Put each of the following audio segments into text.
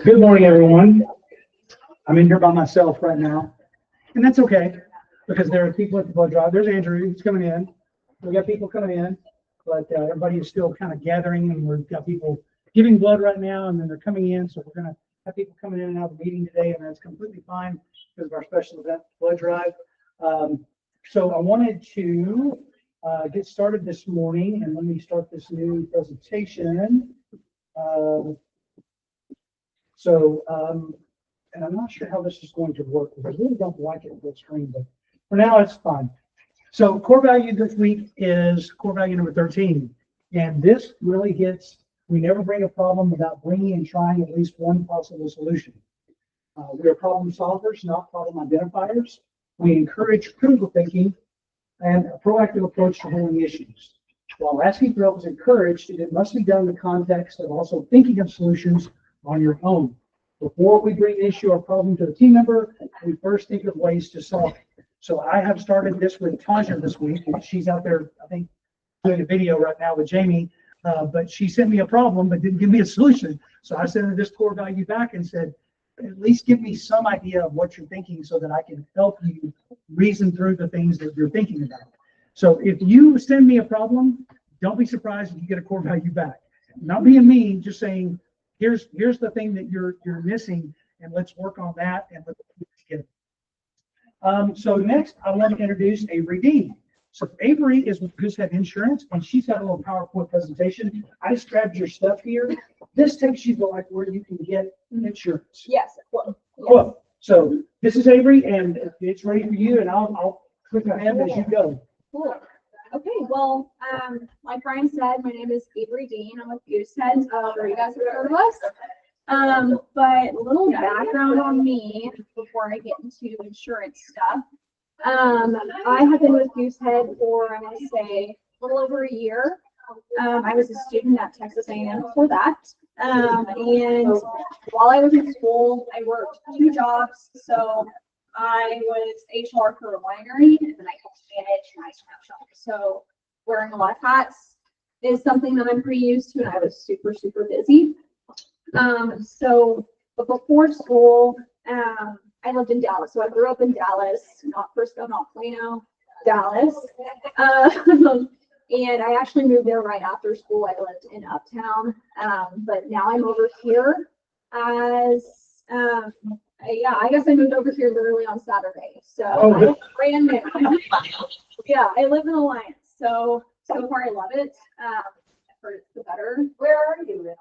Good morning, everyone. I'm in here by myself right now, and that's okay because there are people at the blood drive. There's Andrew, who's coming in. We got people coming in, but everybody is still kind of gathering, and we've got people giving blood right now, and then they're coming in. So we're going to have people coming in and out of the meeting today, and that's completely fine because of our special event blood drive. So I wanted to get started this morning, and let me start this new presentation. And I'm not sure how this is going to work because I really don't like it full screen, but for now it's fine. So core value this week is core value number 13. And this really hits, we never bring a problem without bringing and trying at least one possible solution. We are problem solvers, not problem identifiers. We encourage critical thinking and a proactive approach to handling issues. While asking for help is encouraged, it must be done in the context of also thinking of solutions on your own. Before we bring an issue or problem to a team member, we first think of ways to solve it. So I have started this with Taja this week. She's out there, I think, doing a video right now with Jamie, but she sent me a problem but didn't give me a solution. So I sent her this core value back and said, at least give me some idea of what you're thinking so that I can help you reason through the things that you're thinking about. So if you send me a problem, don't be surprised if you get a core value back. Not being mean, just saying, here's the thing that you're missing, and let's work on that and let's get it. So next, I want to introduce Avery Dean. So Avery is with Goosehead Insurance, and she's got a little PowerPoint presentation. I just grabbed your stuff here. This takes you to like where you can get insurance. Yes. Well, Cool. So this is Avery, and it's ready for you, and I'll click on him as you go. Cool. Okay, well, like Brian said, my name is Avery Dean. I'm with Goosehead. You guys have heard of us. But a little background on me before I get into insurance stuff. I have been with Goosehead for, I want to say, a little over a year. I was a student at Texas A&M before that. And while I was in school, I worked 2 jobs. So I was HR for a winery, and then I helped manage an ice cream shop. So wearing a lot of hats is something that I'm pretty used to, and I was super, super busy. But before school, I lived in Dallas. So I grew up in Dallas, not Frisco, not Plano, Dallas. And I actually moved there right after school. I lived in Uptown, but now I'm over here as I guess I moved over here literally on Saturday. So I'm brand new. Yeah, I live in Alliance. So far I love it. I've heard it's the better. Where are you?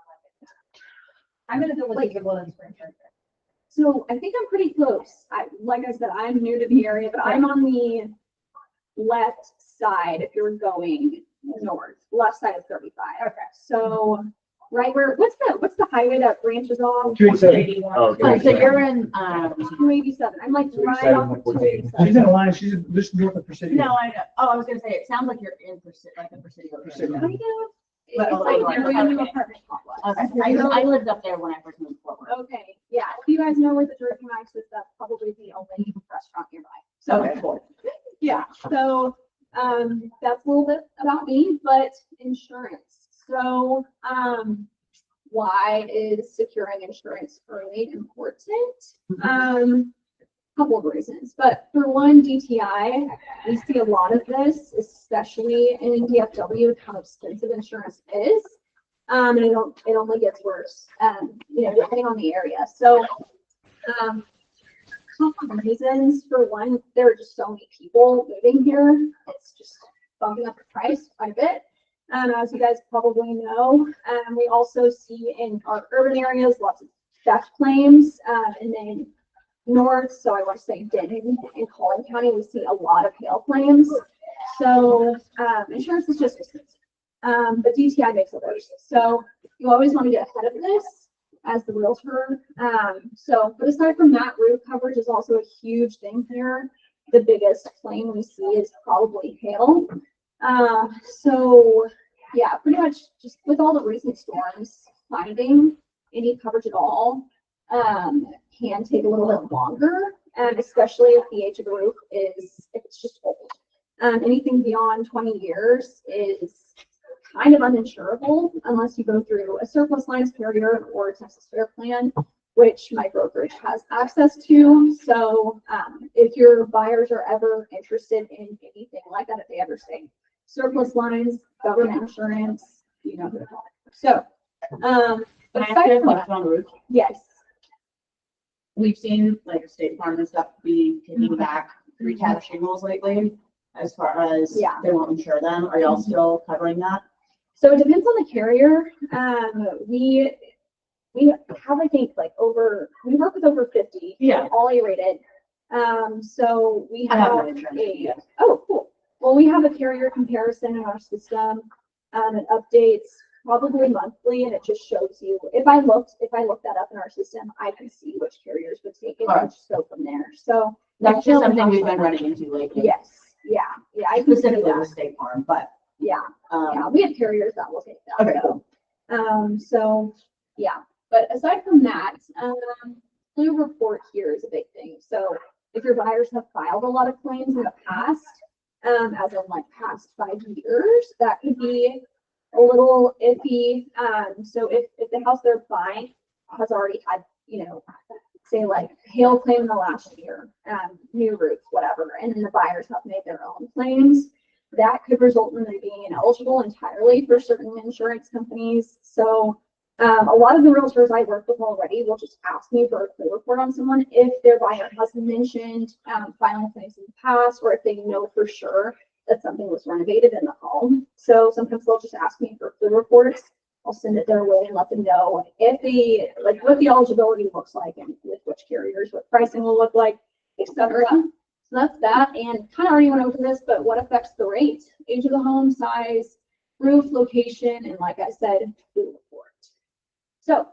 I'm gonna go with the one in Spring. So I think I'm pretty close. Like I said, I'm new to the area, but I'm on the left side if you're going north. Left side of 35. Okay. So right where what's the highway that branches off? 287. Oh, so you're in 287. I'm like right off of 287. She's in Alliance. She's just north of Presidio. No, I know. Oh, I was gonna say it sounds like you're in Presidio. Presidio. Kind of. But It's like a random apartment complex. Okay. I lived up there when I first moved forward. Okay, yeah. If you guys know where the Jersey Mike's is, that's probably the only restaurant nearby. So Okay, cool. yeah. So that's a little bit about me, but insurance. So why is securing insurance early important? Couple of reasons, but for one, DTI, we see a lot of this, especially in DFW, how expensive insurance is, and it only gets worse, depending on the area. So, couple of reasons. For one, there are just so many people moving here; it's just bumping up the price quite a bit. As you guys probably know, we also see in our urban areas lots of theft claims, and then north, so I want to say Denton and Collin County, we see a lot of hail claims. So insurance is just expensive, but DTI makes it worse. So you always want to get ahead of this as the realtor. But aside from that, roof coverage is also a huge thing here. The biggest claim we see is probably hail. So yeah, pretty much just with all the recent storms, finding any coverage at all can take a little bit longer, especially if the age of the roof is, if it's just old. Anything beyond 20 years is kind of uninsurable unless you go through a surplus lines carrier or a Texas Fair plan. which my brokerage has access to. So if your buyers are ever interested in anything like that, if they ever say surplus lines, government insurance, you know who to call. So, Can I ask you a question on the roof? yes, We've seen like State Farm and stuff be taking back retouch shingles lately, as far as Yeah. they won't insure them. Are y'all still covering that? so it depends on the carrier. We have, I think, we work with over 50. Yeah. All A-rated. So we I have have no insurance. a, oh, cool. Well, we have a carrier comparison in our system. It updates probably monthly, and it just shows you, if I looked that up in our system, I can see which carriers would take it and just go from there. So That's just something we've been running into lately. yes, yeah, I can see Specifically that. with State Farm, but, Yeah. Yeah, um, we have carriers that will take that. Okay, So, so yeah, but aside from that, flu report here is a big thing. So if your buyers have filed a lot of claims in the past, as in like past 5 years, that could be a little iffy. So if the house they're buying has already had, say like hail claim in the last year, new roof, whatever, and then the buyers have made their own claims, that could result in them being ineligible entirely for certain insurance companies. So a lot of the realtors I work with already will just ask me for a flu report on someone if their buyer has mentioned filing claims in the past, or if they know for sure that something was renovated in the home. So sometimes they'll just ask me for flu reports. I'll send it their way and let them know if what the eligibility looks like, and with which carriers, what pricing will look like, etc. So that's that. And kind of already went over this, but what affects the rate? Age of the home, size, roof, location, and like I said, flu report. So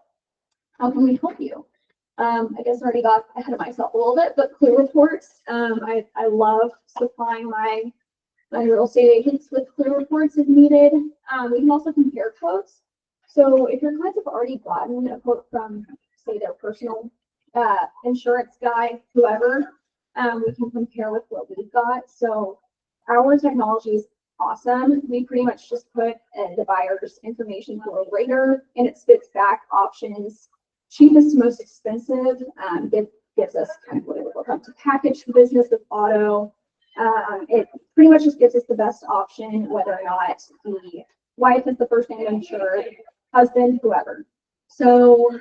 how can we help you? I guess I already got ahead of myself a little bit, but clue reports. I love supplying my real estate agents with clue reports if needed. We can also compare quotes. So if your clients have already gotten a quote from, say, their personal insurance guy, whoever, we can compare with what we've got. So our technology is awesome. We pretty much just put the buyer's information through a rater, and it spits back options, cheapest to most expensive. Gives us kind of what it would look up to package the business with auto. It pretty much just gives us the best option, whether or not the wife is the first name insured, husband, whoever. So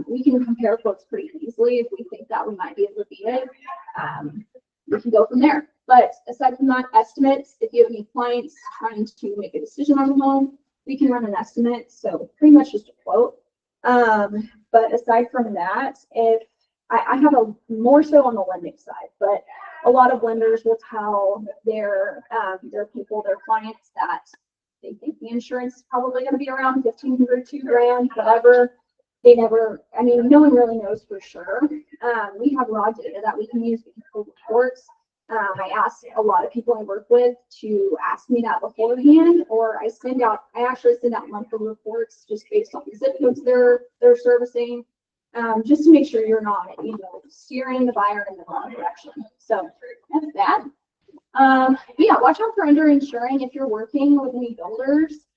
we can compare quotes pretty easily if we think that we might be able to beat it. We can go from there. But aside from that, estimates, if you have any clients trying to make a decision on the home, we can run an estimate. So pretty much just a quote. But aside from that, if I have a more so on the lending side, but a lot of lenders will tell their people, their clients, that they think the insurance is probably going to be around $1,500, $2,000, whatever. They never, no one really knows for sure. We have raw data that we can use. We can pull reports. I ask a lot of people I work with to ask me that beforehand, or I actually send out monthly reports just based on the zip codes they're servicing, just to make sure you're not, steering the buyer in the wrong direction. So that's that. Yeah, watch out for underinsuring if you're working with any builders.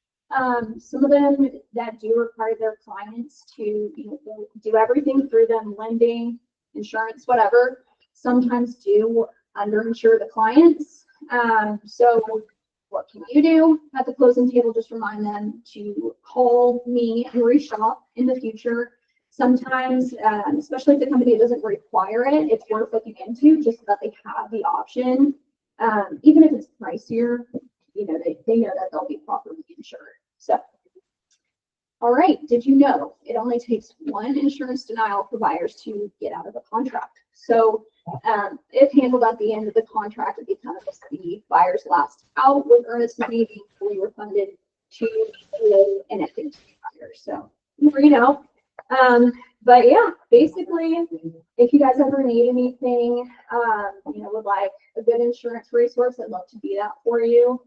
Some of them that do require their clients to do everything through them, lending, insurance, whatever, sometimes do underinsure the clients. So what can you do at the closing table? Just remind them to call me and reshop in the future. Sometimes, especially if the company doesn't require it, it's worth looking into just so that they have the option. Even if it's pricier, they know that they'll be properly insured. So, all right, did you know it only takes one insurance denial for buyers to get out of a contract? So if handled at the end of the contract, it becomes the buyer's last out, with earnest money being fully refunded to anything to the buyer. So, but yeah, basically, if you guys ever need anything, would like a good insurance resource, I'd love to be that for you.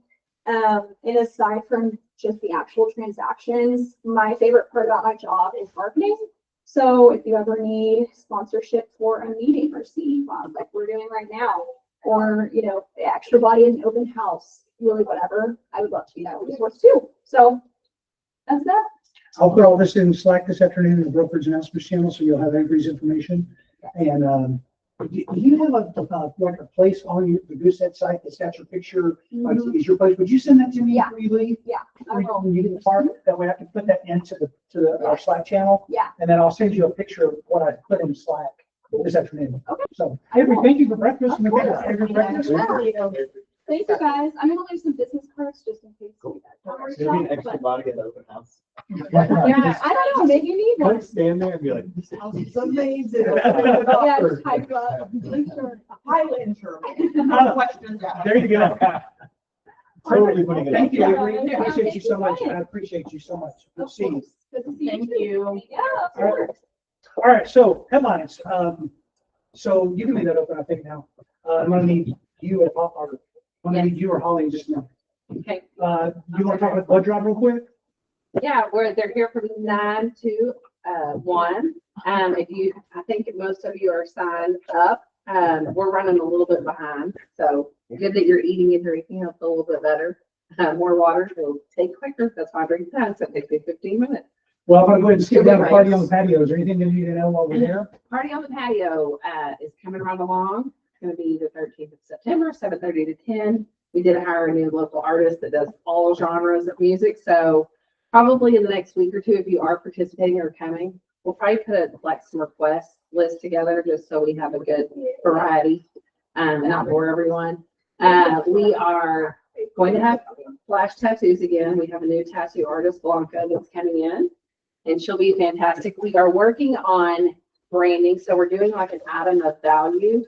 And aside from just the actual transactions, my favorite part about my job is marketing. So if you ever need sponsorship for a meeting or see like we're doing right now, or the extra body in the open house, really whatever, I would love to be that resource too. So that's that. I'll put all this in Slack this afternoon in the brokerage announcements channel, so you'll have Avery's information. And, do you have like a place on the Goosehead site that's got your picture? Like, is your place, would you send that to me Yeah. before you leave? Yeah, I Or will. you can part, that way I can put that into our Slack channel. Yeah. And then I'll send you a picture of what I put in Slack this afternoon. Okay. So, Avery, thank you for breakfast. Of Can we get course. Avery breakfast? Yeah. Thank you guys. I'm gonna leave some business cards just in case. you guys don't reach Maybe an out, extra but- body at the open house. Yeah, I don't know, maybe you need one. Don't stand there and be like, this house is amazing. Yeah, just hype you up. Sure. Highland term. Questions. There you go. Totally putting it Thank you, Yeah. Avery. I appreciate you so much. I appreciate you so much. Good Of to see you. course. Good to see you. Thank too. you. Yeah, of All right. course. All right, so headlines. So you can leave that open, I think now. I'm gonna need you or Holly in just a minute. Okay, You wanna talk about blood drive real quick? yeah, they're here from 9 to 1. I think most of you are signed up. We're running a little bit behind, so good that you're eating and drinking a little bit better. More water will take quicker. That's why I drink time, so it takes me 15 minutes. Well, I'm gonna go ahead and skip down the party on the patio. Is there anything that you need to know while we're there? Party on the patio is coming right along. It's going to be the 13th of September, 7:30 to 10. We did hire a new local artist that does all genres of music. So probably in the next week or two, if you are participating or coming, we'll probably put some request list together just so we have a good variety and not bore everyone. We are going to have flash tattoos again. We have a new tattoo artist, Blanca, that's coming in, and she'll be fantastic. We are working on branding, so we're doing like an item of value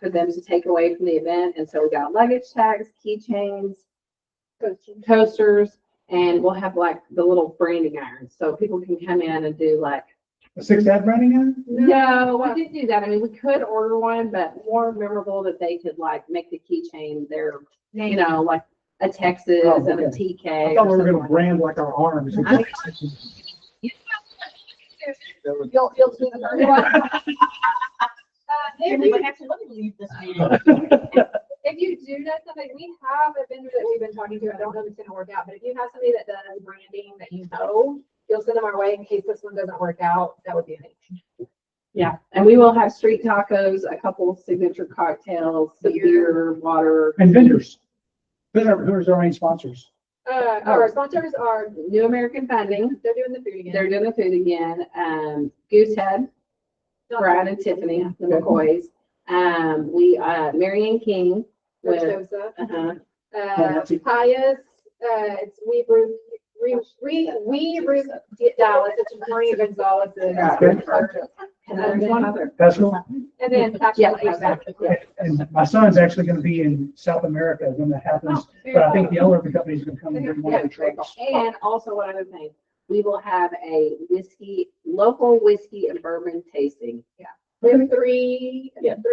for them to take away from the event. And so we got luggage tags, keychains, coasters, and we'll have like the little branding irons, so people can come in and do like. A 6th branding on? No, we didn't do that. I mean, we could order one, but more memorable that they could like make the keychain their, like a Texas Oh, and a okay. TK. I thought we were or gonna brand like our arms. I- You'll see the first one. Everyone has to let me leave this meeting. If you do know somebody, we have a vendor that we've been talking to. I don't know if it's gonna work out, but if you have somebody that does branding that you know, you'll send them our way in case this one doesn't work out. That would be amazing. Yeah, and we will have street tacos, a couple of signature cocktails, some beer, water. And vendors. Who's our main sponsors? Our sponsors are, New American Funding, they're doing the food again. they're doing the food again. Goosehead, Brad and Tiffany, the McCoys. Marianne King with, Joseph. uh-huh. Pius, it's We Brew Dallas, it's Maria Gonzalez. And there's one other. That's one. And then Yeah, Tactical HVAC. yeah. And my son's actually gonna be in South America when that happens, but I think the elevator company is gonna come and bring one of the trucks. And also one other thing, we will have a local whiskey and bourbon tasting. We have three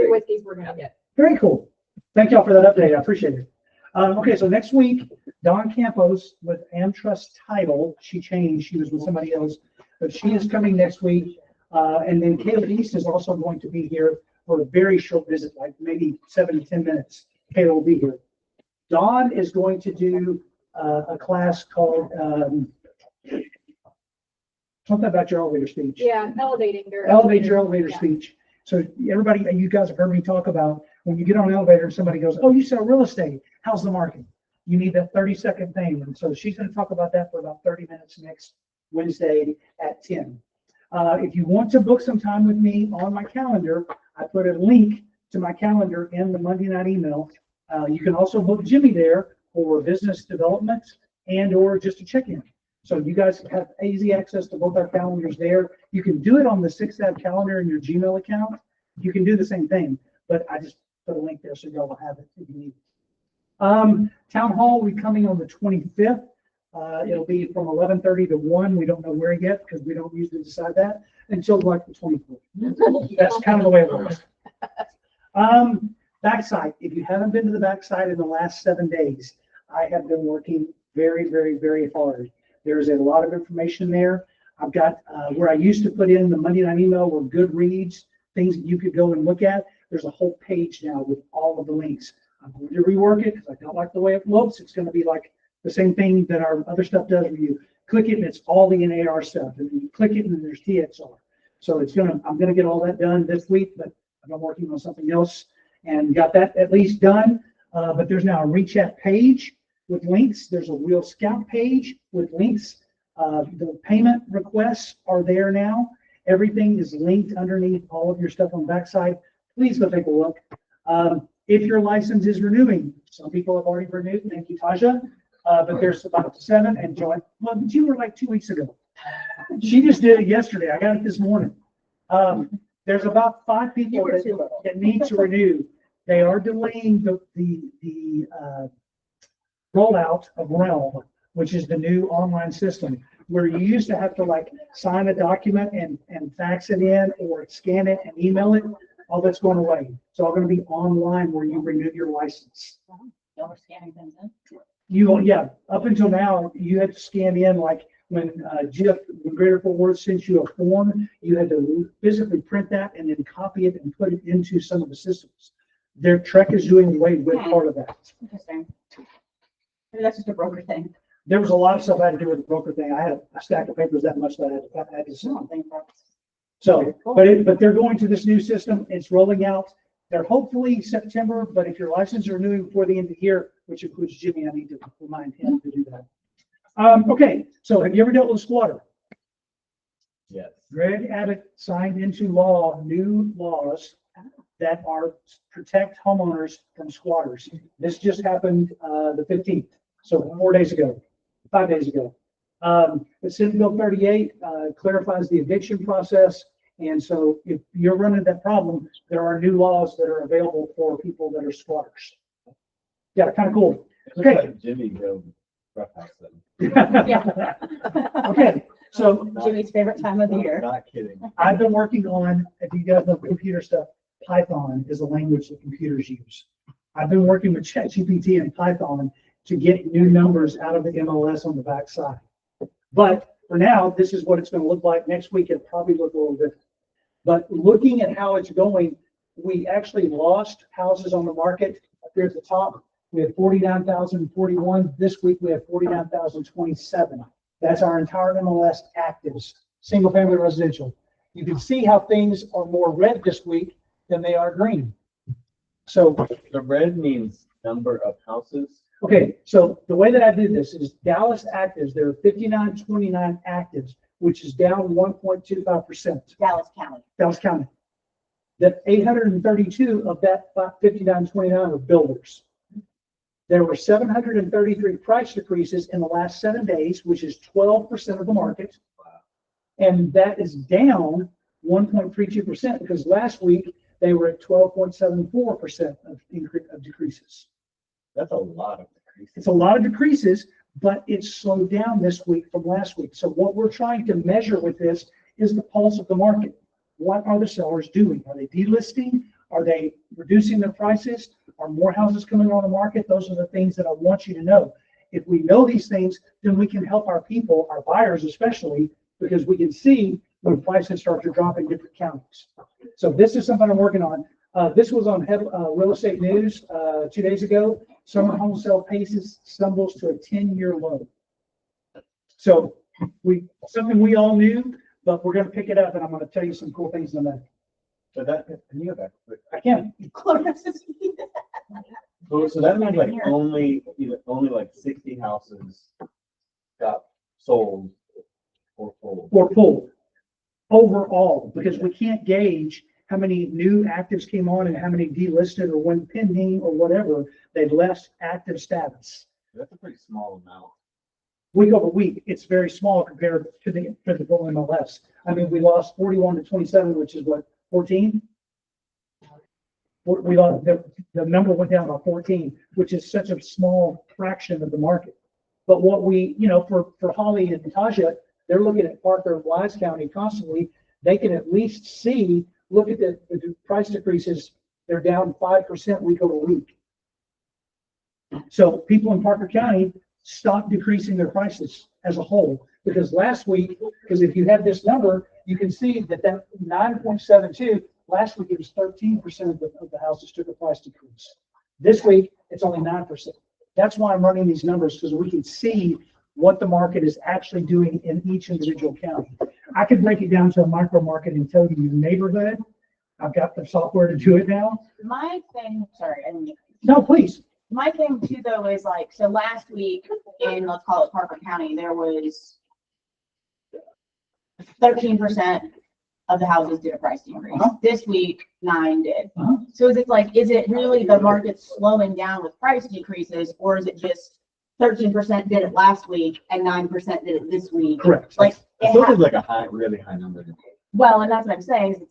whiskeys we're gonna get. Very cool. Thank y'all for that update. I appreciate it. Okay, so next week, Dawn Campos with Amtrust Title, she changed, she was with somebody else, but she is coming next week. And then Kayla East is also going to be here for a very short visit, like maybe 7 to 10 minutes. Kayla will be here. Dawn is going to do a class called something about your elevator speech. Yeah, elevating. Elevate your elevator Yeah. speech. So everybody, you guys have heard me talk about when you get on an elevator and somebody goes, "Oh, you sell real estate. How's the market?" You need that 30-second thing. And so she's going to talk about that for about 30 minutes next Wednesday at 10. If you want to book some time with me on my calendar, I put a link to my calendar in the Monday night email. You can also book Jimmy there for business development and or just a check-in. So you guys have easy access to both our calendars there. You can do it on the 6th Ave calendar in your Gmail account. You can do the same thing, but I just put a link there so y'all will have it if you need it. Town Hall will be coming on the 25th. It'll be from 11:30 to 1. We don't know where yet because we don't usually decide that until like the 24th. That's kind of the way it works. Backsite. If you haven't been to the backsite in the last 7 days, I have been working very, very, very hard. There's a lot of information there. I've got where I used to put in the Monday night email were good reads, things that you could go and look at. There's a whole page now with all of the links. I'm going to rework it because I don't like the way it looks. It's going to be like the same thing that our other stuff does, where you click it and it's all the NAR stuff. And you click it and then there's TXR. So I'm gonna get all that done this week, but I've been working on something else and got that at least done. But there's now a reach out page with links. There's a Real Scout page with links. The payment requests are there now. Everything is linked underneath all of your stuff on backside. Please go take a look. If your license is renewing, some people have already renewed. Thank you, Taja. But there's about 7 and Joy. Well, you were like 2 weeks ago. She just did it yesterday. I got it this morning. There's about 5 people that need to renew. They are delaying the rollout of Realm, which is the new online system where you used to have to like sign a document and fax it in or scan it and email it. All that's going away. It's all going to be online where you renew your license. Y'all were scanning things in. Yeah, up until now, you had to scan in like when Jeff, when Greater Fort Worth sent you a form, you had to physically print that and then copy it and put it into some of the systems. Their Trek is doing away with part of that. Interesting. Maybe that's just a broker thing. There was a lot of stuff I had to do with the broker thing. I had a stack of papers that much that I had to sign. Something that's So, but they're going to this new system. It's rolling out. They're hopefully September, but if your license is renewing before the end of the year, which includes Jimmy, I need to remind him to do that. Okay, so have you ever dealt with a squatter? Yes. Greg Abbott signed into law new laws that are protect homeowners from squatters. This just happened the 15th, so 4 days ago, 5 days ago. The Senate Bill 38 clarifies the eviction process. And so if you're running that problem, there are new laws that are available for people that are squatters. Yeah, kind of cool. Okay. Like Jimmy go rough house them. Yeah. Okay, so Jimmy's favorite time of the year. Not kidding. I've been working on, if you guys know computer stuff, Python is a language that computers use. I've been working with ChatGPT and Python to get new numbers out of the MLS on the backside. But for now, this is what it's going to look like. Next week, it'll probably look a little different. But looking at how it's going, we actually lost houses on the market up here at the top. We had 49,041. This week, we have 49,027. That's our entire MLS actives, single family residential. You can see how things are more red this week than they are green. So, The red means number of houses. okay, so the way that I did this is Dallas actives, there are 5929 actives, which is down 1.25%. Dallas County. Dallas County. That 832 of that 5929 are builders. There were 733 price decreases in the last 7 days, which is 12% of the market. And that is down 1.32% because last week they were at 12.74% of decreases. That's a lot of decreases. It's a lot of decreases, but it's slowed down this week from last week. So what we're trying to measure with this is the pulse of the market. What are the sellers doing? Are they delisting? Are they reducing their prices? Are more houses coming on the market? Those are the things that I want you to know. If we know these things, then we can help our people, our buyers especially, because we can see when prices start to drop in different counties. So this is something I'm working on. This was on Real Estate News 2 days ago. Summer home sale paces stumbles to a 10-year low. So something we all knew, but we're going to pick it up, and I'm going to tell you some cool things in a minute. So that, can you go back quick? I can. So that means like only like 60 houses got sold or sold. Or pulled overall, because we can't gauge how many new actives came on and how many delisted or went pending or whatever. They've left active status. That's a pretty small amount. Week over week, it's very small compared to the full MLS. I mean, we lost 41 to 27, which is what, 14? We lost, the number went down by 14, which is such a small fraction of the market. But what we, for Holly and Natasha, they're looking at Parker and Wise County constantly. They can at least see, look at the price decreases. They're down 5% week over week. So people in Parker County stopped decreasing their prices as a whole, because last week, because if you have this number, you can see that 9.72, last week it was 13% of the houses took a price decrease. This week, it's only 9%. That's why I'm running these numbers, because we can see what the market is actually doing in each individual county. I could break it down to a micro market and tell you the neighborhood. I've got the software to do it now. My thing, sorry, I didn't. No, please. My thing too, though, is like, so last week in, let's call it Parker County, there was 13% of the houses did a price increase. This week, 9 did. So is it really the market slowing down with price decreases, or is it just 13% did it last week and 9% did it this week? Correct. Like, It still is like a high, really high number. well, and that's what I'm saying, is,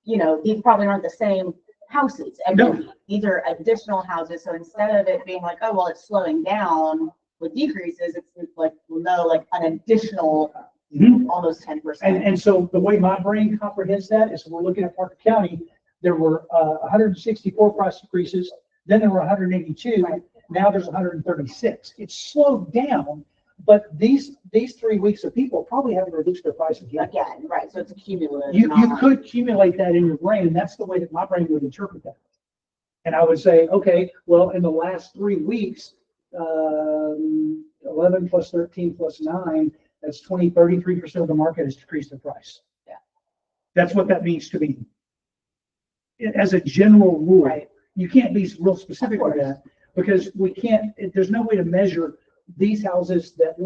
you know, these probably aren't the same houses every No. week. These are additional houses. So instead of it being like, oh, well, it's slowing down with decreases, it's like, well, no, like an additional almost 10%. And so the way my brain comprehends that is we're looking at Parker County, there were 164 price increases, then there were 182, Right. now there's 136. It's slowed down, but these 3 weeks of people probably haven't reduced their prices yet. Again, right, so it's cumulative. You not- could accumulate that in your brain, and that's the way that my brain would interpret that. And I would say, okay, well, in the last 3 weeks, 11 plus 13 plus 9, that's 33% of the market has decreased their price. Yeah. That's what that means to me. As a general rule, Right. you can't be real specific Of with course. that because we can't, there's no way to measure these houses that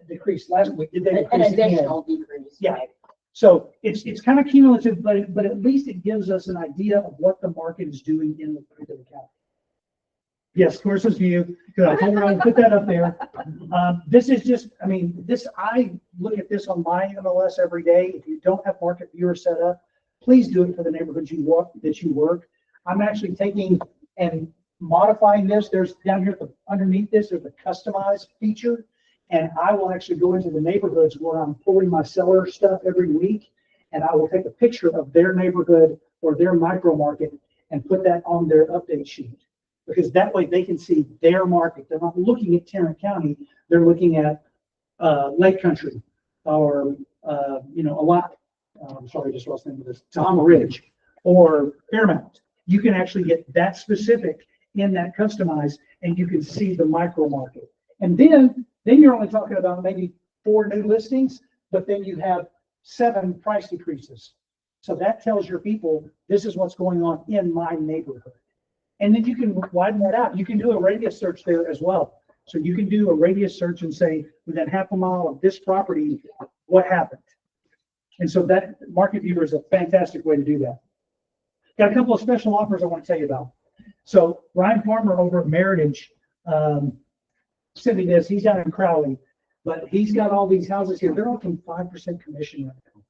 decreased last week. Did they An decrease again? additional decrease. Yeah. right. So it's kind of cumulative, but at least it gives us an idea of what the market is doing in the particular county. Yes, of course, it's you, because I told her I'd put that up there. This is just, I mean, I look at this on my MLS every day. If you don't have market viewer set up, please do it for the neighborhoods that you work. I'm actually taking and modifying this. There's down here underneath this, there's a customize feature. And I will actually go into the neighborhoods where I'm pulling my seller stuff every week. And I will take a picture of their neighborhood or their micro market and put that on their update sheet. Because that way they can see their market. They're not looking at Tarrant County. They're looking at Lake Country or, a lot. I'm sorry, I just lost the name of this. Tahoma Ridge or Fairmount. You can actually get that specific in that customize and you can see the micro market. And then you're only talking about maybe 4 new listings, but then you have 7 price decreases. So that tells your people, this is what's going on in my neighborhood. And then you can widen that out. You can do a radius search there as well. So you can do a radius search and say, within half a mile of this property, what happened? And so that market viewer is a fantastic way to do that. Got a couple of special offers I want to tell you about. So Ryan Farmer over at Meritage, sent me this. He's down in Crowley, but he's got all these houses here. They're offering 5% commission right now.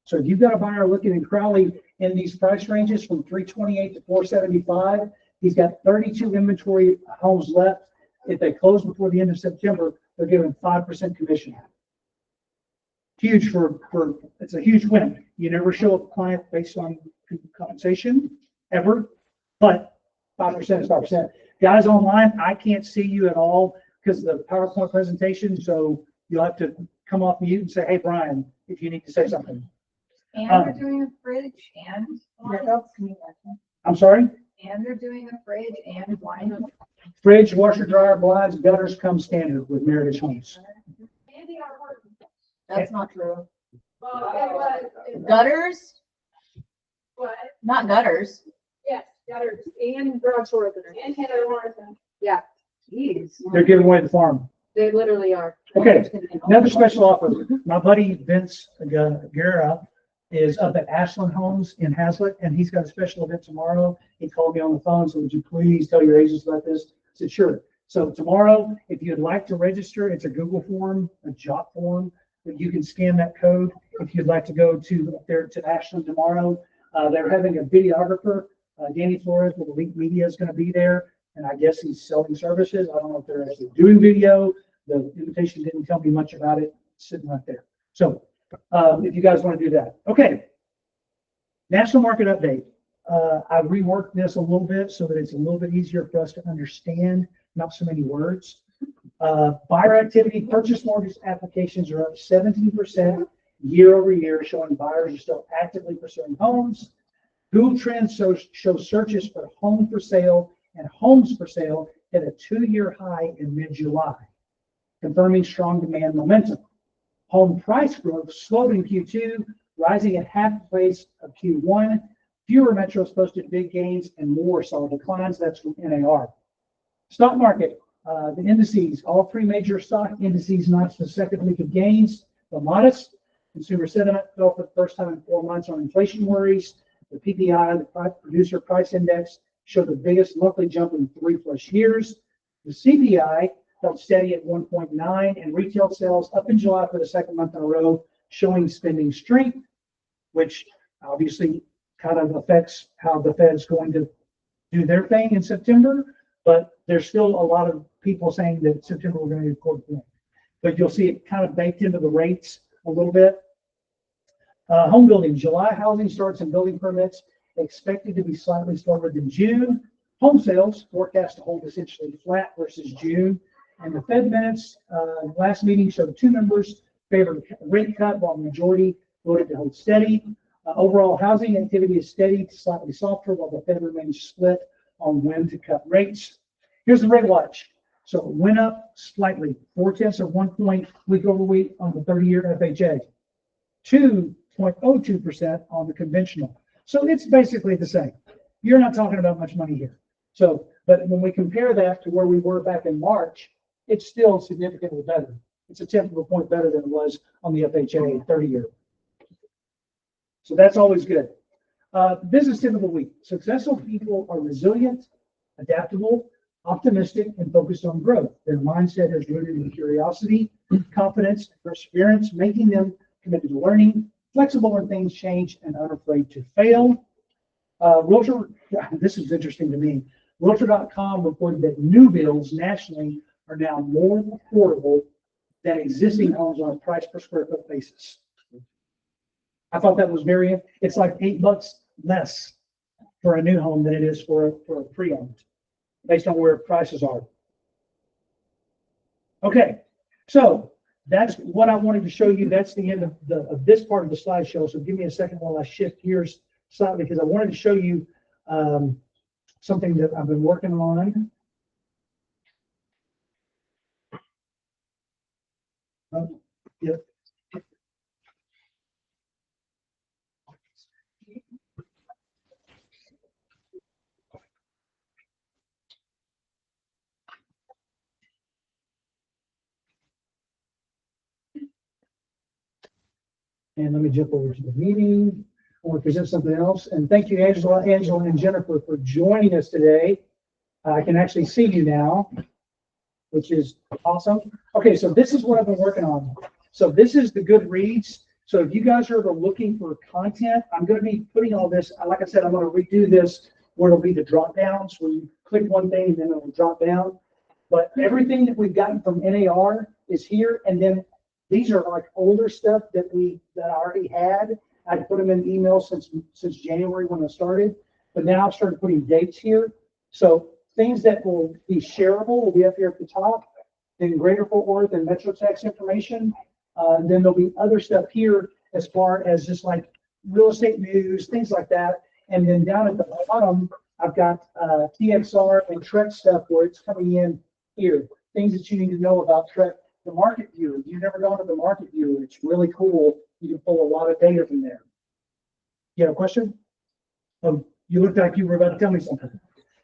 So if you've got a buyer looking in Crowley in these price ranges from 328 to 475, he's got 32 inventory homes left. If they close before the end of September, they're giving 5% commission. Huge it's a huge win. You never show a client based on compensation ever, but 5% is 5%. Guys online, I can't see you at all because of the PowerPoint presentation. So you'll have to come off mute and say, hey, Brian, if you need to say something. And they're doing a fridge and wine. I'm sorry? And they're doing a fridge and wine. Fridge, washer, dryer, blinds, gutters come standard with Meritage Homes. That's not true. What? Gutters, not gutters. Yes, gutters and garage door openers and header Morrison. Yeah, Jeez. They're giving away the farm. they literally are. Okay, another special offer. My buddy Vince Guerra is up at Ashland Homes in Hazlet, and he's got a special event tomorrow. He called me on the phone, so would you please tell your agents about this? I said, sure. So tomorrow, if you'd like to register, it's a Google form, a jot form, that you can scan that code. If you'd like to go to Ashland tomorrow, they're having a videographer, Danny Flores with Elite Media is going to be there, and I guess he's selling services. I don't know if they're actually doing video. The invitation didn't tell me much about it. It's sitting right there. So if you guys want to do that. Okay. National market update. I reworked this a little bit so that it's a little bit easier for us to understand, not so many words. Buyer activity, purchase mortgage applications are up 17% year over year, showing buyers are still actively pursuing homes. Google Trends show searches for home for sale and homes for sale at a 2-year high in mid-July. confirming strong demand momentum. Home price growth slowed in Q2, rising at half the pace of Q1. Fewer metros posted big gains and more saw declines. That's from NAR. Stock market, the indices, all three major stock indices notched the second week of gains, but modest. Consumer sentiment fell for the first time in 4 months on inflation worries. The PPI, the producer price index, showed the biggest monthly jump in 3+ years. The CPI held steady at 1.9, and retail sales up in July for the second month in a row, showing spending strength, which obviously kind of affects how the Fed's going to do their thing in September. But there's still a lot of people saying that September we're going to record point. But you'll see it kind of baked into the rates a little bit. Home building, July housing starts and building permits expected to be slightly slower than June. Home sales forecast to hold essentially flat versus June. And the Fed minutes last meeting showed two members favored rate cut while the majority voted to hold steady. Overall housing activity is steady to slightly softer while the Fed remains split on when to cut rates. Here's the rate watch. So it went up slightly, 0.4 point week over week on the 30-year FHA, 2.02% on the conventional. So it's basically the same. You're not talking about much money here. So, but when we compare that to where we were back in March, it's still significantly better. It's a 10th of a point better than it was on the FHA 30-year. So that's always good. Business tip of the week. Successful people are resilient, adaptable, optimistic, and focused on growth. Their mindset is rooted in curiosity, confidence, and perseverance, making them committed to learning, flexible when things change, and unafraid to fail. Realtor, this is interesting to me. Realtor.com reported that new builds nationally are now more affordable than existing homes on a price per square foot basis. I thought that was very, it's like $8 less for a new home than it is for a pre-owned, based on where prices are. Okay, so that's what I wanted to show you. That's the end of this part of the slideshow. So give me a second while I shift gears slightly, because I wanted to show you something that I've been working on. Yep. And let me jump over to the meeting. I want to present something else. And thank you, Angela, and Jennifer for joining us today. I can actually see you now, which is awesome. Okay, so this is what I've been working on. So this is the Goodreads. So if you guys are looking for content, I'm going to be putting all this, like I said, I'm going to redo this where it'll be the drop downs where you click one thing and then it'll drop down. But everything that we've gotten from NAR is here. And then these are like older stuff that I already had. I put them in email since January when I started, but now I've started putting dates here. So things that will be shareable will be up here at the top. Then Greater Fort Worth and Metro Tex information. Then there'll be other stuff here as far as just like real estate news, things like that. And then down at the bottom, I've got TXR and Trek stuff where it's coming in here. Things that you need to know about Trek. The market viewer. If you've never gone to the market viewer, it's really cool. You can pull a lot of data from there. You have a question? You looked like you were about to tell me something.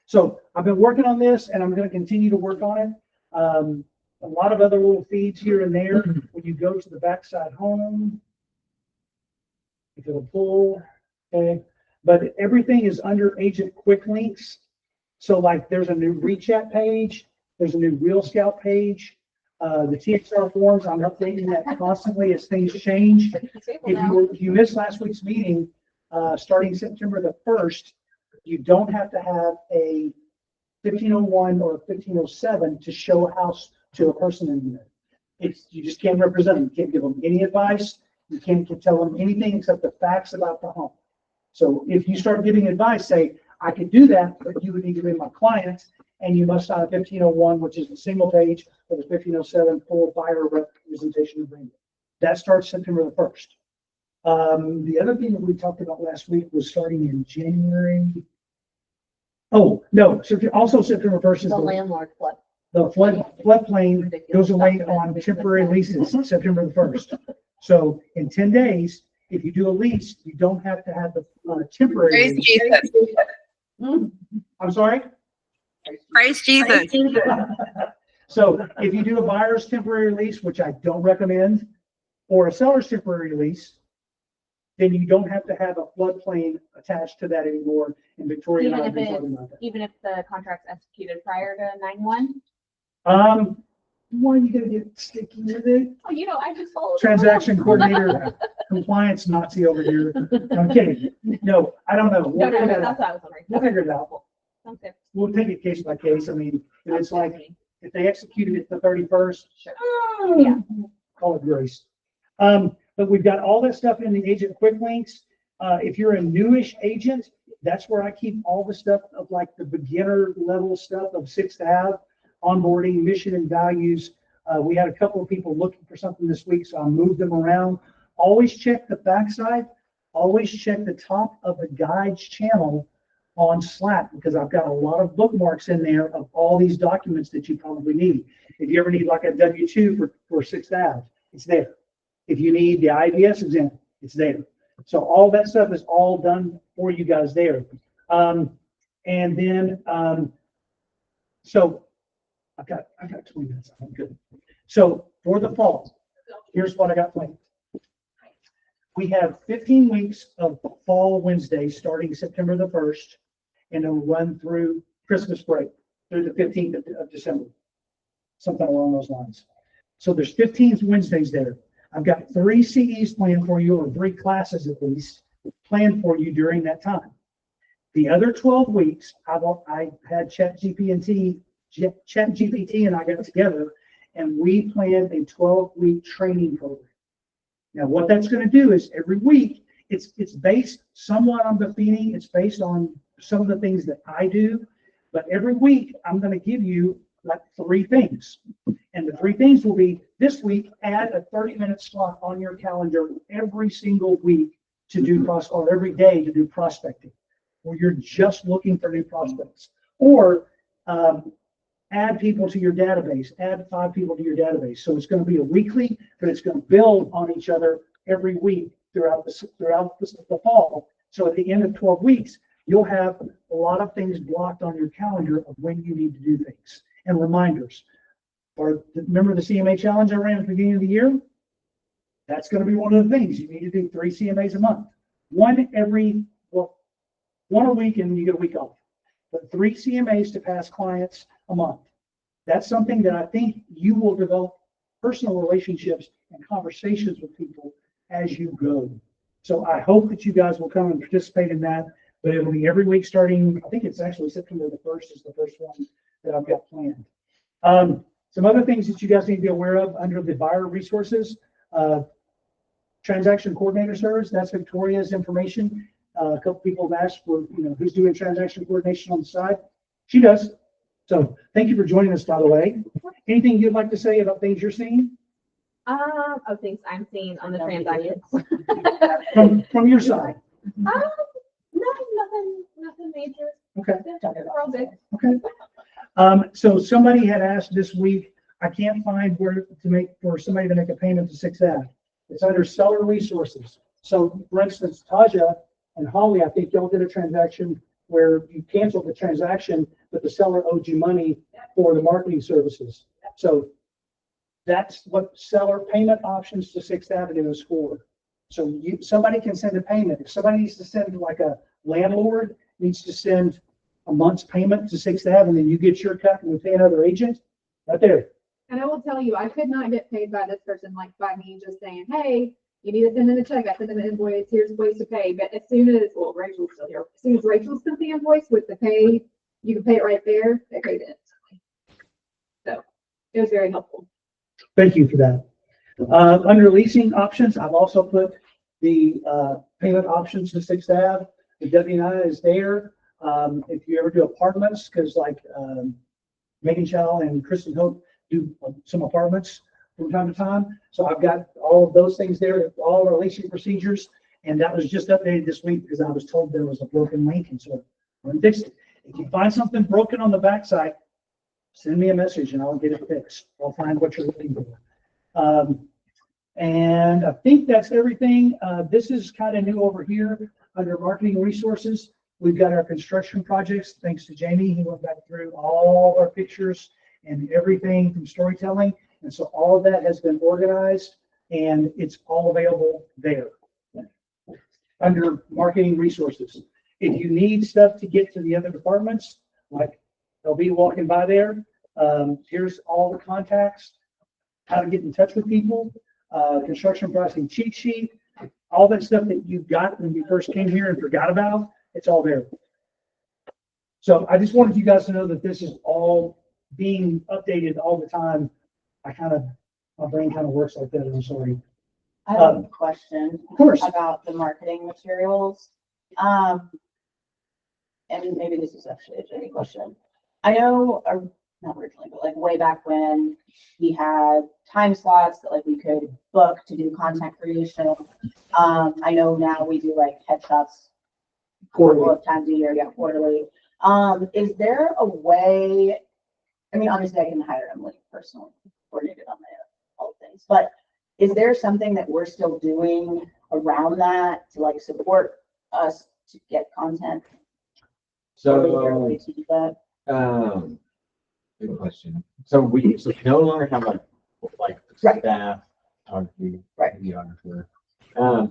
So I've been working on this and I'm going to continue to work on it. A lot of other little feeds here and there. When you go to the backside home, if it'll pull, okay. But everything is under Agent Quick Links. So like there's a new ReChat page. There's a new Real Scout page. The TXR forms, I'm updating that constantly as things change. If you missed last week's meeting, starting September the 1st, you don't have to have a 1501 or 1507 to show a house to a person in there. You just can't represent them. You can't give them any advice. You can't tell them anything except the facts about the home. So if you start giving advice, say, I could do that, but you would need to be my client, and you must sign a 1501, which is a single page, or the 1507 full buyer representation agreement. That starts September the 1st. The other thing that we talked about last week was starting in January. Oh, no, so also September 1st is The landlord flip. The floodplain goes away on temporary leases, September the 1st. So in 10 days, if you do a lease, you don't have to have the temporary Praise lease. Jesus. I'm sorry? Praise Jesus. So if you do a buyer's temporary lease, which I don't recommend, or a seller's temporary lease, then you don't have to have a floodplain attached to that anymore. And Victoria and I have been talking about that. Even if the contract's executed prior to 9/1? Why are you gonna get sticky with it? Oh, you know, I just followed. Transaction coordinator, compliance Nazi over here. No, I'm kidding. No, I don't know. No, We'll no, figure no, it that's out. what I was wondering. We'll figure it out. Sounds good. We'll take it case by case. I mean, if it's like, if they executed it the 31st, Yeah. call it grace. But we've got all that stuff in the agent quick links. If you're a newish agent, that's where I keep all the stuff of like the beginner level stuff of 6th Ave, onboarding, mission and values. We had a couple of people looking for something this week, so I moved them around. Always check the backside. Always check the top of the guides channel on Slack, because I've got a lot of bookmarks in there of all these documents that you probably need. If you ever need like a W-2 for 6th Ave, it's there. If you need the IBS exam, it's there. So all that stuff is all done for you guys there. And then, so I've got 20 minutes. I'm good. So for the fall, here's what I got planned. We have 15 weeks of fall Wednesdays starting September the 1st, and it'll run through Christmas break through the 15th of December, something along those lines. So there's 15 Wednesdays there. I've got 3 CEs planned for you, or 3 classes at least, planned for you during that time. The other 12 weeks, I had ChatGPT and I got together, and we planned a 12-week training program. Now, what that's going to do is every week, it's based somewhat on the feeding. It's based on some of the things that I do, but every week I'm going to give you like 3 things. And the 3 things will be this week, add a 30-minute slot on your calendar every single week to do or every day to do prospecting, where you're just looking for new prospects, or add people to your database, add 5 people to your database. So it's going to be a weekly, but it's going to build on each other every week throughout the fall. So at the end of 12 weeks, you'll have a lot of things blocked on your calendar of when you need to do things and reminders. Or remember the CMA challenge I ran at the beginning of the year? That's going to be one of the things. You need to do 3 CMAs a month. One a week, and you get a week off. But 3 CMAs to pass clients a month. That's something that I think you will develop personal relationships and conversations with people as you go. So I hope that you guys will come and participate in that, but it'll be every week starting, I think it's actually September the 1st is the first one that I've got planned. Some other things that you guys need to be aware of under the buyer resources, transaction coordinator service, that's Victoria's information. A couple people have asked for, who's doing transaction coordination on the side. She does. So thank you for joining us, by the way. Anything you'd like to say about things you're seeing? Of things I'm seeing on the transactions. From your side. Nothing major. Okay. We're all good. Okay. So somebody had asked this week, I can't find where for somebody to make a payment to 6th Ave. It's under seller resources. So for instance, Taja and Holly, I think y'all did a transaction where you canceled the transaction, but the seller owed you money for the marketing services. So that's what seller payment options to 6th Avenue is for. So somebody can send a payment. If somebody needs to send, like a landlord needs to send a month's payment to 6th Ave, and then you get your cut and we pay another agent, right there. And I will tell you, I could not get paid by this person, like by me just saying, hey, you need to send in a check, I send in an invoice, here's a place to pay. But as soon as, well, Rachel's still here. As soon as Rachel sent the invoice with the pay, you can pay it right there, they paid it instantly. So it was very helpful. Thank you for that. Under leasing options, I've also put the payment options to 6th Ave. The W&I is there. If you ever do apartments, because like Megan Chow and Kristen Hope do some apartments from time to time. So I've got all of those things there, all our leasing procedures. And that was just updated this week because I was told there was a broken link. And so I fixed it. If you find something broken on the backside, send me a message and I'll get it fixed. I'll find what you're looking for. And I think that's everything. This is kind of new over here under marketing resources. We've got our construction projects. Thanks to Jamie, he went back through all our pictures and everything from storytelling. And so all of that has been organized and it's all available there under marketing resources. If you need stuff to get to the other departments, like they'll be walking by there. Here's all the contacts, how to get in touch with people, construction pricing cheat sheet, all that stuff that you got when you first came here and forgot about, it's all there. So I just wanted you guys to know that this is all being updated all the time. My brain kind of works like that, I'm sorry. I have a question. Of course. About the marketing materials. And maybe this is actually a Jenny question. I know, not originally, but like way back when we had time slots that like we could book to do content creation. I know now we do like headshots a couple of times a year, yeah, quarterly. Is there a way, I mean, obviously I can hire Emily personally, coordinated on my all things, but is there something that we're still doing around that to like support us to get content? So, To do that? good question. So we no longer have like Right. staff, photography, Right. videographer.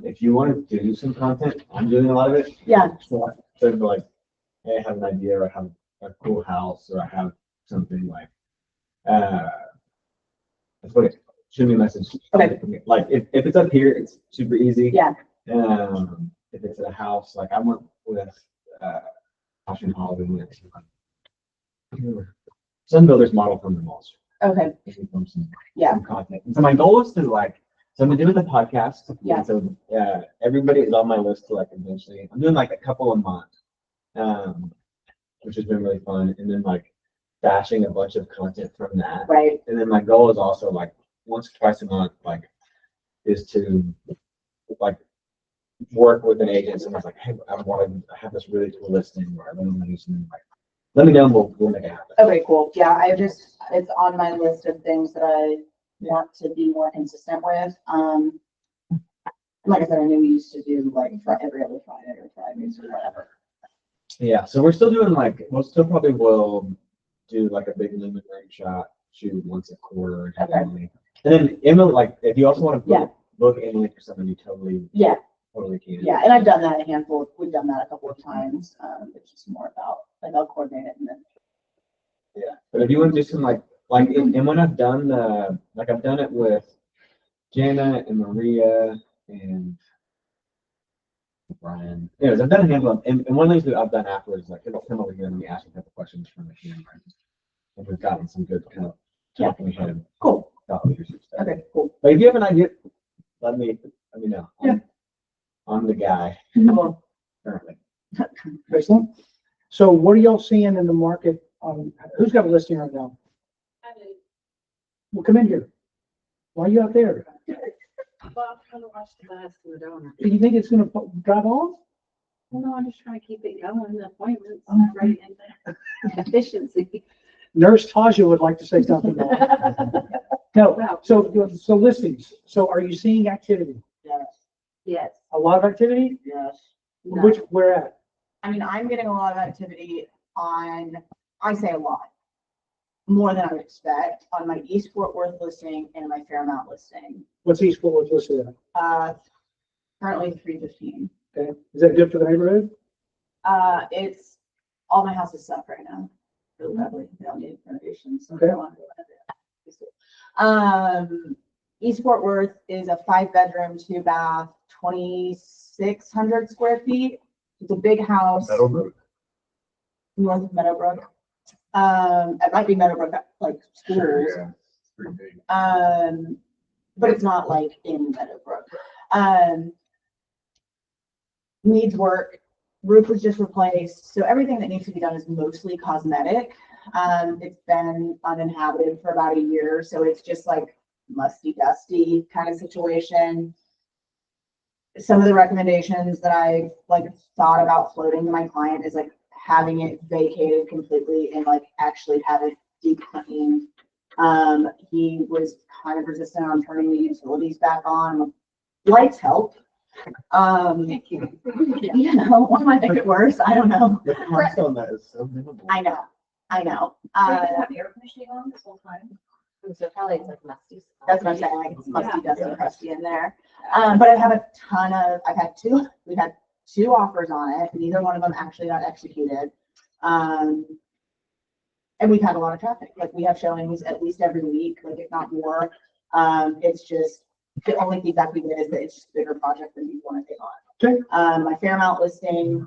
If you want to do some content, I'm doing a lot of it. Yeah. So like, hey, I have an idea, or I have a cool house, or I have something like, that's what it, shoot me a message. Okay. Like if it's up here, it's super easy. Yeah. If it's at a house, like I went with Washington Hollywood, some builders model from the malls. Okay. From some, Yeah. some content. And so my goal is to like, so I'm doing the podcast. Yeah. And so everybody is on my list to like eventually. I'm doing like a couple a month, which has been really fun. And then like bashing a bunch of content from that. Right. And then my goal is also like once or twice a month, like is to like work with an agent. Someone's like, hey, I have this really cool listing where I really want to do something, like, let me know and we'll make it happen. Okay, cool. Yeah, it's on my list of things that I want to be more consistent with. Like I said, I knew we used to do like every other Friday or Fridays or whatever. Yeah, so we're still doing like, we'll still probably will do like a big limit ring shot, shoot once a quarter. And have Okay. Emily. And then Emily, like, if you also want to Yeah. book Emily for something, you totally can. Yeah, and I've done that we've done that a couple of times. It's just more about, like, I'll coordinate it and then. Yeah, but if you want to do some and when I've done I've done it with Jana and Maria and Brian. Anyways, I've done a handful of, and one of the things that I've done afterwards is like, hey, come over here and let me ask you a couple questions from the camera. And we've gotten some good kind of talking head. Cool. Thought leadership stuff. Okay, cool. But if you have an idea, let me know. Yeah. I'm the guy Cool. currently. Excellent. So what are y'all seeing in the market? Who's got a listing right now? Well, come in here. Why are you out there? Well, I'm trying to watch the bus and the donor. Do you think it's gonna drive on? Well, no, I'm just trying to keep it going, the appointments, Oh. right, and the efficiency. Nurse Taja would like to say something. No, so listings. So are you seeing activity? Yes. Yes. A lot of activity? Yes. Which, where at? I mean, I'm getting a lot of activity on, I say a lot, more than I would expect, on my East Fort Worth listing and my Fairmount listing. What's East Fort Worth listed at? Currently 315. Okay. Is that good for the neighborhood? It's, all my houses suck right now. Really badly. They don't need renovations. Okay. East Fort Worth is a 5-bedroom, 2-bath, 2,600 square feet. It's a big house. Meadowbrook. North of Meadowbrook. It might be Meadowbrook, like schools. Yeah, it's pretty big. But it's not like in Meadowbrook. Needs work. Roof was just replaced. So everything that needs to be done is mostly cosmetic. It's been uninhabited for about a year. So it's just like musty, dusty kind of situation. Some of the recommendations that I like thought about floating to my client is like having it vacated completely and like actually have it deep clean. He was kind of resistant on turning the utilities back on. Lights help. You know, one might make it worse. I don't know. The cost on that is so minimal. I know. Have air conditioning on this whole time? So probably it's like musty. That's what I'm saying. Like it's musty, dusty, crusty in there. But I have a ton of. We've had two offers on it. Neither one of them actually got executed. And we've had a lot of traffic. Like we have showings at least every week, like if not more. It's just the only feedback we get is that it's just a bigger project than we want to take on. Okay. My Fairmount listing,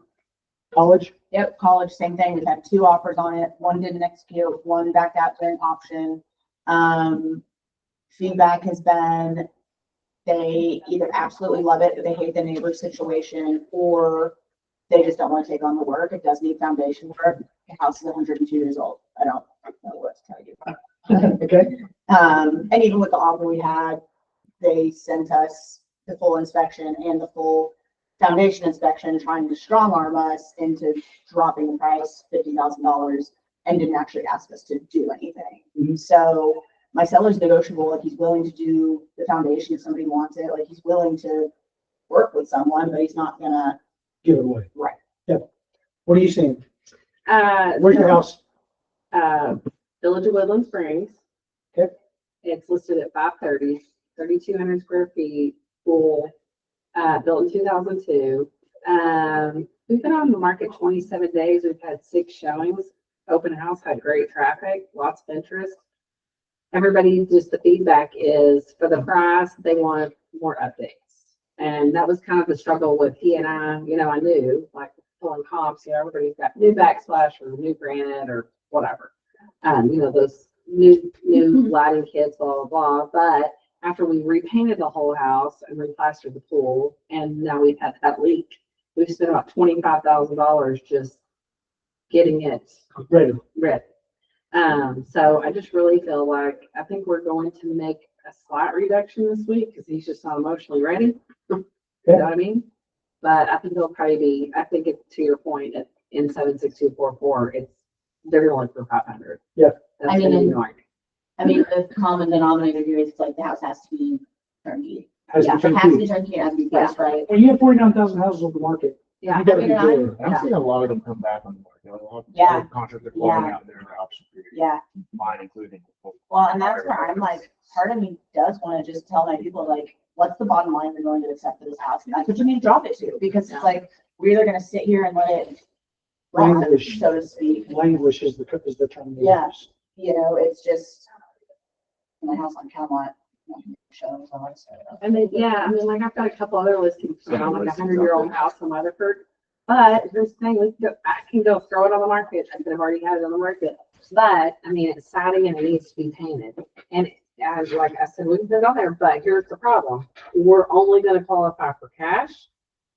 College, yep, college, same thing. We've had two offers on it. One didn't execute, one backed out during option. Feedback has been they either absolutely love it, but they hate the neighbor situation, or they just don't want to take on the work. It does need foundation work. The house is 102 years old. I don't know what to tell you. okay, And even with the offer we had, they sent us the full inspection and the full foundation inspection, trying to strong arm us into dropping the price $50,000 and didn't actually ask us to do anything. Mhm. So my seller's negotiable. Like he's willing to do the foundation if somebody wants it. Like he's willing to work with someone, but he's not gonna. give it away. Right. Yep. What are you seeing? Uh, Where's your house? Village of Woodland Springs. Okay. It's listed at 530, 3,200 square feet, full, built in 2002. We've been on the market 27 days. We've had 6 showings. Open house, had great traffic, lots of interest. Everybody, just the feedback is for the price, they want more updates. And that was kind of the struggle with he and I, you know, I knew like pulling comps, you know, everybody's got new backsplash or new granite or whatever. You know, those new lighting kits, blah, blah, blah. But after we repainted the whole house and replastered the pool, and now we've had that leak, we've spent about $25,000 just getting it Ready. ready. So I just really feel like, I think we're going to make a slight reduction this week because he's just not emotionally ready. You know what I mean? But I think it'll probably be, I think it, to your point, in 76244, they're going for 500. Yeah. That's I mean, gonna be annoying. the common denominator here is like the house has to be turnkey. Has Yeah, to it be has to be turnkey. turnkey, it has to be priced right. Well, you have 49,000 houses on the market. Yeah. You gotta I be mean, good. I'm seeing a lot of them come back on the market. A lot of Yeah. contracts are falling out there in the option period. Yeah. Mine including. Well, and that's where I'm like, part of me does want to just tell my people, like, what's the bottom line you're going to accept for this house? And that's what you need to drop it to, because it's like, we're either gonna sit here and let it rot, Languish. so to speak. Languish is the term. they Yeah. use. You know, it's just my house on Camelot. Shows all that stuff. And then, yeah, I mean, like I've got a couple other listings on like 100-year-old house in Weatherford. But here's the thing, I can go throw it on the market. I could have already had it on the market. But I mean, it's siding and it needs to be painted. And as like I said, we can put it on there, but here's the problem. We're only going to qualify for cash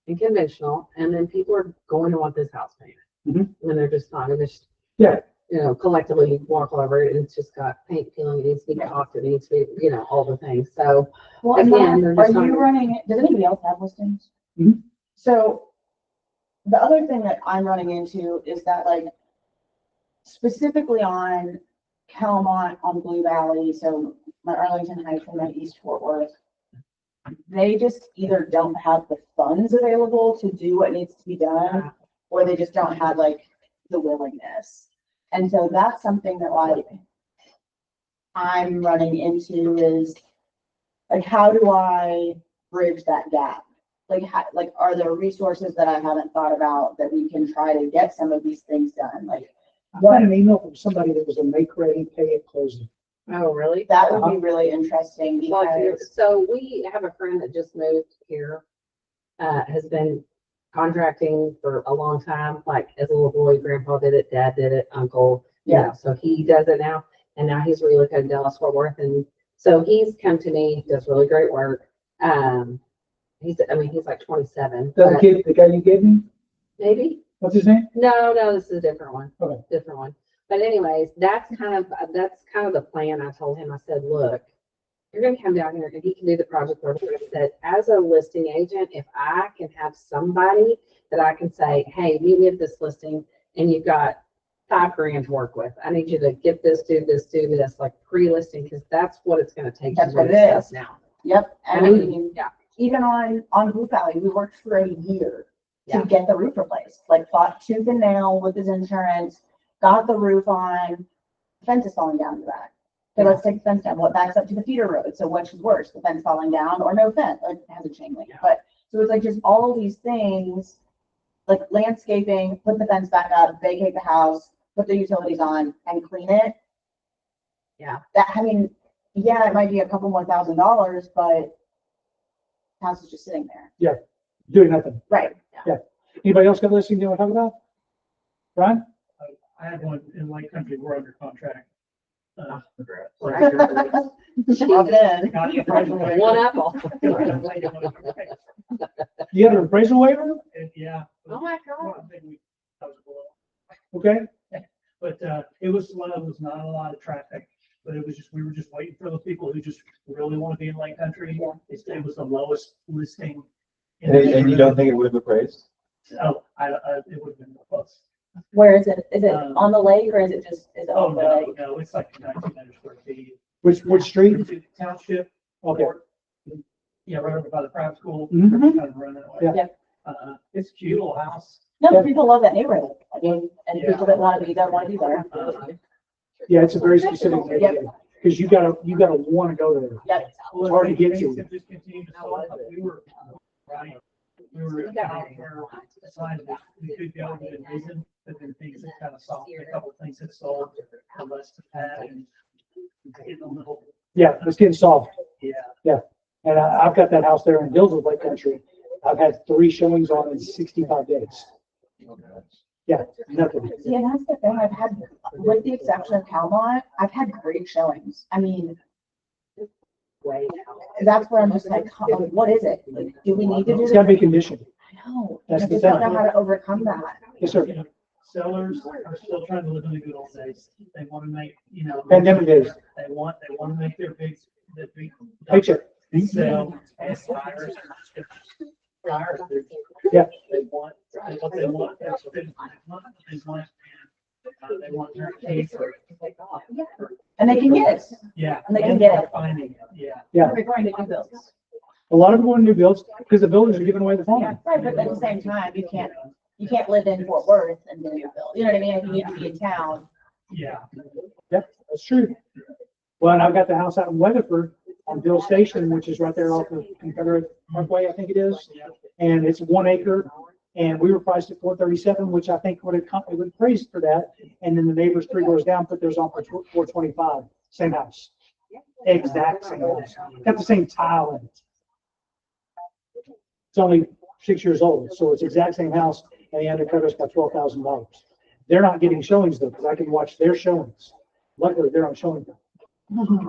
and conventional. And then people are going to want this house painted. Mhm. And they're just not going to, Yeah. you know, collectively walk over it. It's just got paint peeling. It needs to be caulked. It needs to be, you know, all the things. So Well, and again, then, they're are just you not. running, does anybody else have listings? Mhm. So the other thing that I'm running into is that like specifically on Calamont, on Blue Valley, so my Arlington Heights and my East Fort Worth, they just either don't have the funds available to do what needs to be done, or they just don't have like the willingness. And so that's something that like I'm running into is like, how do I bridge that gap? Like, like, are there resources that I haven't thought about that we can try to get some of these things done? Like, I got an email from somebody that was a make ready, pay it closing. Oh, really? that would be really interesting because, So we have a friend that just moved here, has been contracting for a long time, like as a little boy, grandpa did it, dad did it, uncle, you know, so he does it now. And now he's relocated to Dallas Fort Worth. And so he's come to me, does really great work. He's like 27. The kid, the guy you gave me, Maybe. what's his name? No, this is a different one. Okay. Different one. But anyways, that's kind of the plan. I told him, I said, look, you're gonna come down here and he can do the project work. I said, as a listing agent, if I can have somebody that I can say, hey, meet me at this listing and you've got $5,000 to work with. I need you to get this, do this, like pre-listing, because that's what it's gonna take. to That's what do it this is. Now. Yep, I and I mean, mean, yeah. even on Blue Valley, we worked for a year to Yeah. get the roof replaced, like fought tooth and nail with his insurance, got the roof on, fence is falling down in the back. Okay, let's take the fence down, what backs up to the feeder road, so which is worse, the fence falling down or no fence, it has a chain link, but, so it's like just all these things, like landscaping, put the fence back up, vacate the house, put the utilities on and clean it. Yeah. That, I mean, yeah, it might be a couple more $1,000, but house is just sitting there. Doing nothing. Right. Anybody else got listing you want to talk about? Brian? I have one in Lake Country, we're under contract. Shove it in. Got the appraisal waiver. One apple. You had an appraisal waiver? And yeah. Oh my God. Well, I think that was below. Okay. But it was slow, it was not a lot of traffic, but it was just, we were just waiting for those people who just really want to be in Lake Country. Yeah. It was the lowest listing. in And, the and you don't think it would have appraised? Oh, it would have been close. Where is it? Is it on the lake or is it just, is it Oh, on the lake? no, it's like 1,900 square feet. Which street? It's a Township. Okay. Yeah, right over by the private school. Mhm. Kind of run that way. Yeah. It's a cute little house. No, people love that neighborhood. I mean, and Yeah. people that want to be there want to be there. Yeah, it's a very specific neighborhood, because you gotta want to go there. Yep. It's hard to get to. Things have just continued to slow up. We were, right, we were decided that we could go with a reason, but then things have kind of softened, a couple of things have sold, the rest of that, and in the middle, Yeah, it's getting soft. yeah. And I've got that house there in Dillsville, Lake Country. I've had 3 showings on in 65 days. Yeah, nothing. Yeah, that's the thing. I've had, with the exception of Calmont, I've had great showings. I mean, that's where I'm just like, what is it? Like, do we need to do It's this? gotta be conditioned. I know. That's I the just don't know thing. how to overcome that. Yes, sir. You know, sellers are still trying to live in the good old days. They want to make, Pandemic days. they want to make their big Paycheck. sell and buyers. Buyers, Yeah. they want what they want. That's what they want. They want their case or, And they can get it. yeah. And they can get it. Finding it, yeah. Yeah. We're going to do builds. A lot of them want new builds because the builders are giving away the farm. Right, but at the same time, you can't live in Fort Worth and do new build. You know what I mean? You need to be in town. Yeah. Yep, that's true. Well, and I've got the house out in Weatherford on Bill Station, which is right there off of Confederate Parkway, I think it is. And it's 1 acre, and we were priced at 437, which I think would have praised for that. And then the neighbors 3 doors down put theirs on for 425, same house. Exact same house. Got the same tile in it. It's only 6 years old, so it's exact same house, and they undercut us by $12,000. They're not getting showings though, because I can watch their showings. Luckily, they're on showing them.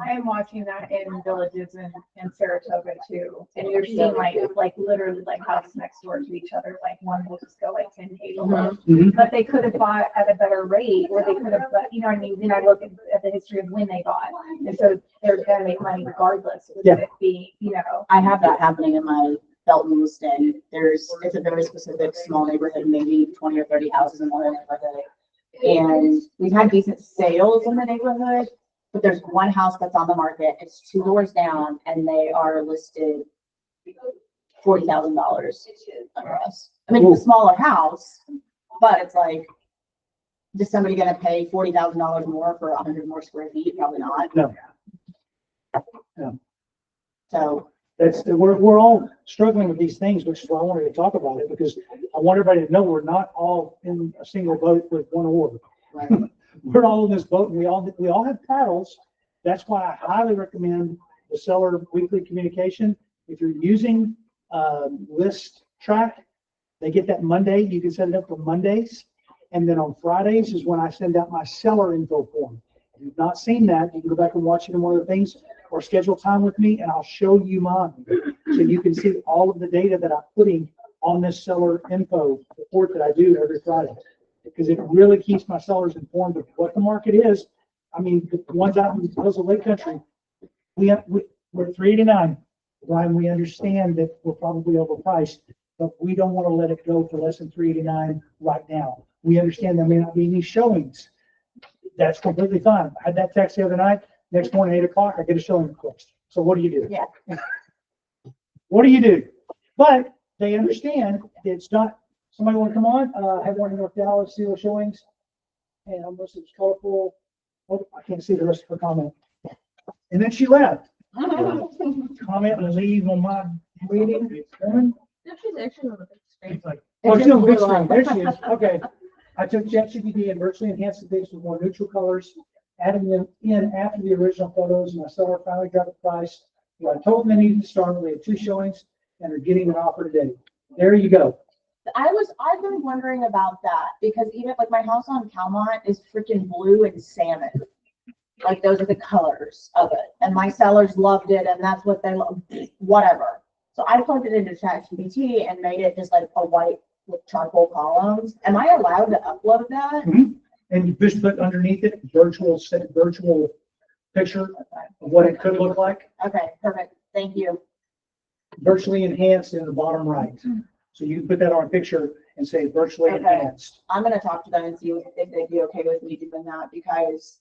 I am watching that in villages in Saratoga too, and you're seeing like literally like houses next door to each other, like one will just go like 10K below. Mhm. But they could have bought at a better rate, or they could have, you know what I mean? Then I look at the history of when they bought, and so they're gonna make money regardless, with Yeah. it being, you know. I have that happening in my Belton listing. It's a very specific small neighborhood, maybe 20 or 30 houses in one neighborhood. And we've had decent sales in the neighborhood, but there's one house that's on the market. It's 2 doors down and they are listed $40,000 under us. I mean, it's a smaller house, but it's like, is somebody gonna pay $40,000 more for 100 more square feet? Probably not. No. No. So, We're all struggling with these things, which is why I wanted to talk about it, because I want everybody to know we're not all in a single boat with one oar. right. We're all in this boat and we all have paddles. That's why I highly recommend the seller weekly communication. If you're using List Track, they get that Monday. You can set it up for Mondays. And then on Fridays is when I send out my seller info form. If you've not seen that, you can go back and watch it in one of the things, or schedule time with me and I'll show you mine. So you can see all of the data that I'm putting on this seller info report that I do every Friday. Because it really keeps my sellers informed of what the market is. I mean, the ones out in the hills of Lake Country, we're at 389. Ryan, we understand that we're probably overpriced, but we don't want to let it go for less than 389 right now. We understand there may not be any showings. That's completely fine. I had that text the other night. Next morning, 8 o'clock, I get a showing request. So what do you do? Yeah. What do you do? But they understand it's not, somebody want to come on? I have one in North Dallas, see the showings. And almost it was colorful. Oh, I can't see the rest of her comment. And then she left. Comment and leave on my meeting. Woman. She's actually on the big screen. It's like, Oh, she's on the big screen. There she is. Okay. I took ChatGPT and virtually enhanced the pictures with more neutral colors, adding them in after the original photos. My seller finally got the price. Well, I told them they needed to start. We had 2 showings and are getting an offer today. There you go. I've been wondering about that because even like my house on Calmont is freaking blue and salmon. Like those are the colors of it. And my sellers loved it and that's what they love, whatever. So I plugged it into ChatGPT and made it just like a white with charcoal columns. Am I allowed to upload that? And you just put underneath it virtual picture of what it could look like, Okay, perfect. Thank you. virtually enhanced in the bottom right. So you can put that on a picture and say virtually Okay. enhanced. I'm gonna talk to them and see if they'd be okay with me doing that because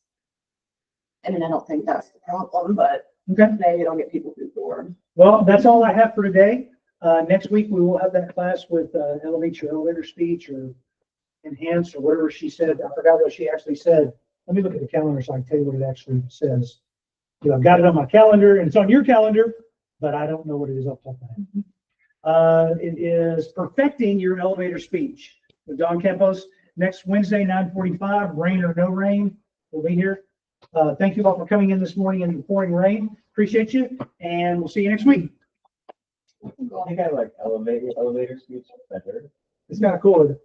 I mean, I don't think that's the problem, but Okay. maybe it'll get people through board. Well, that's all I have for today. Next week, we will have that class with elevate your elevator speech or enhance or whatever she said. I forgot what she actually said. Let me look at the calendar so I can tell you what it actually says. You know, I've got it on my calendar and it's on your calendar, but I don't know what it is off the top of my head. It is perfecting your elevator speech with Don Campos next Wednesday, 9:45, rain or no rain. We'll be here. Thank you all for coming in this morning in the pouring rain. Appreciate you. And we'll see you next week. I think I like elevator speech better. It's kind of cool.